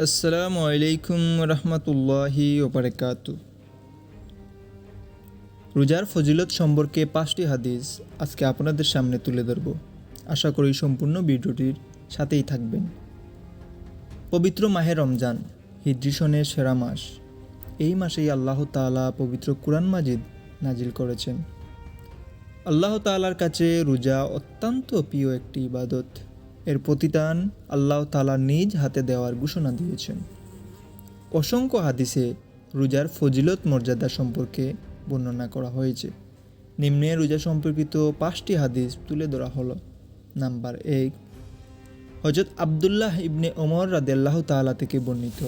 আসসালামু আলাইকুম রহমতুল্লাহি ওবারাকাতু। রোজার ফজিলত সম্পর্কে 5টি হাদিস আজকে আপনাদের সামনে তুলে ধরব। আশা করি সম্পূর্ণ ভিডিওটির সাথেই থাকবেন। পবিত্র মাহে রমজান হিজরি সনের সেরা মাস। এই মাসেই আল্লাহ তাআলা পবিত্র কুরআন মাজিদ নাজিল করেছেন। আল্লাহ তাআলার কাছে রোজা অত্যন্ত প্রিয় একটি ইবাদত। এর প্রতিদান আল্লাহ তাআলা নিজ হাতে দেওয়ার ঘোষণা দিয়েছেন। অসংখ্য হাদিসে রোজার ফজিলত মর্যাদা সম্পর্কে বর্ণনা করা হয়েছে। নিম্নে রোজা সম্পর্কিত 5টি হাদিস তুলে ধরা হলো। নাম্বার 1, হযরত আব্দুল্লাহ ইবনে ওমর রাদিয়াল্লাহু তাআলা থেকে বর্ণিত,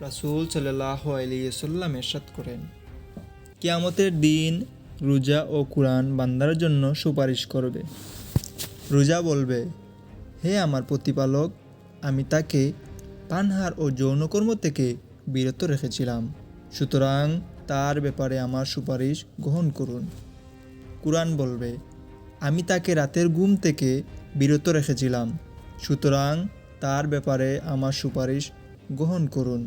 রাসূল সাল্লাল্লাহু আলাইহি ওয়াসাল্লাম ইরশাদ করেন, কিয়ামতের দিন রোজা ও কুরআন বান্দার জন্য সুপারিশ করবে। রোজা বলবে, হে আমার প্রতিপালক, আমি তাকে পানহার ও যৌনকর্ম থেকে বিরত রেখেছিলাম, সুতরাং তার ব্যাপারে আমার সুপারিশ গ্রহণ করুন। কুরআন বলবে, আমি তাকে রাতের ঘুম থেকে বিরত রেখেছিলাম, সুতরাং তার ব্যাপারে আমার সুপারিশ গ্রহণ করুন।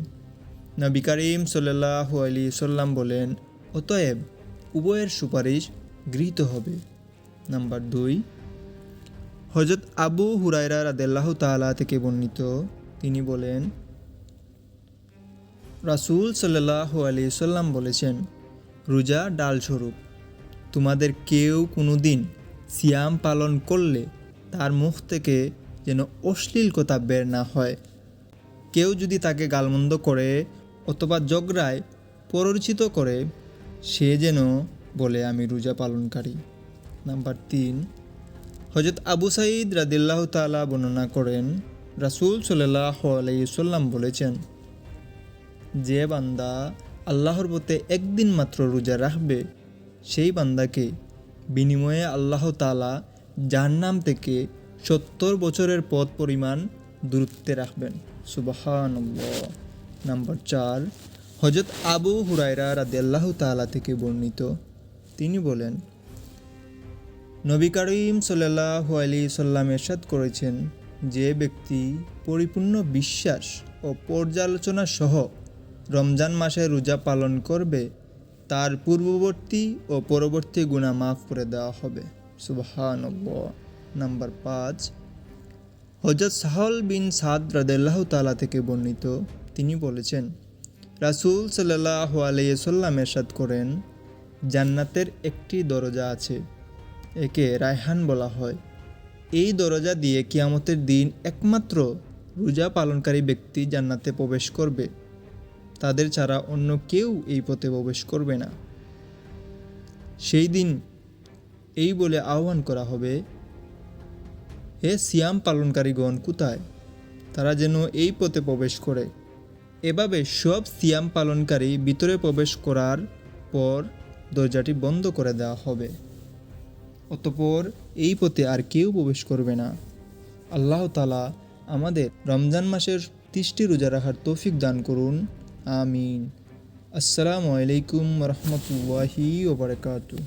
নবী করিম সাল্লাল্লাহু আলাইহি ওয়াসাল্লাম বলেন, অতএব উভয়ের সুপারিশ গৃহীত হবে। নাম্বার 2, হযরত আবু হুরায়রা রাদিয়াল্লাহু তাআলা থেকে বর্ণিত, তিনি বলেন, রাসূল সাল্লাল্লাহু আলাইহি ওয়াসাল্লাম বলেছেন, রোজা ডাল স্বরূপ। তোমাদের কেউ কোনো দিন সিয়াম পালন করলে তার মুখ থেকে যেন অশ্লীল কথা বের না হয়। কেউ যদি তাকে গালমন্দ করে অথবা ঝগড়ায় প্ররোচিত করে, সে যেন বলে, আমি রোজা পালনকারী। নাম্বার 3, হযরত আবু সাঈদ রাদিয়াল্লাহু তাআলা বর্ণনা করেন, রাসূল সাল্লাল্লাহু আলাইহি ওয়াসাল্লাম বলেছেন, যে বান্দা আল্লাহর পথে একদিন মাত্র রোজা রাখবে, সেই বান্দাকে বিনিময়ে আল্লাহ তাআলা জাহান্নাম থেকে 70 বছরের পথ পরিমাণ দূরত্বে রাখবেন। সুবহানাল্লাহ। নাম্বার 4, হযরত আবু হুরায়রা রাদিয়াল্লাহু তাআলা থেকে বর্ণিত, তিনি বলেন, নবী করিম সাল্লাল্লাহু আলাইহি ওয়াসাল্লাম ইরশাদ করেছেন, যে ব্যক্তি পরিপূর্ণ বিশ্বাস ও পর্যালোচনা সহ রমজান মাসে রোজা পালন করবে, তার পূর্ববর্তী ও পরবর্তী গুনাহ মাফ করে দেওয়া হবে। সুবহানাল্লাহ। নাম্বার 5, হযরত সাহল বিন সাদ রাদিয়াল্লাহু তাআলা থেকে বর্ণিত, তিনি বলেছেন, রাসূল সাল্লাল্লাহু আলাইহি ওয়াসাল্লাম ইরশাদ করেন, জান্নাতের একটি দরজা আছে, একে রায়হান বলা হয়। এই দরজা দিয়ে কিয়ামতের দিন একমাত্র রোজা পালনকারী ব্যক্তি জান্নাতে প্রবেশ করবে, তাদের ছাড়া অন্য কেউ এই পথে প্রবেশ করবে না। সেই দিন এই বলে আহ্বান করা হবে, হে সিয়াম পালনকারীগণ কোথায়, তারা যেন এই পথে প্রবেশ করে। এভাবে সব সিয়াম পালনকারী ভিতরে প্রবেশ করার পর দরজাটি বন্ধ করে দেওয়া হবে, অতঃপর এই পথে আর কেউ প্রবেশ করবে না। আল্লাহ তাআলা আমাদের রমজান মাসের 30টি রোজা রাখার তৌফিক দান করুন। আমিন। আসসালামু আলাইকুম রহমতুল্লাহি ওয়া বারাকাতুহু।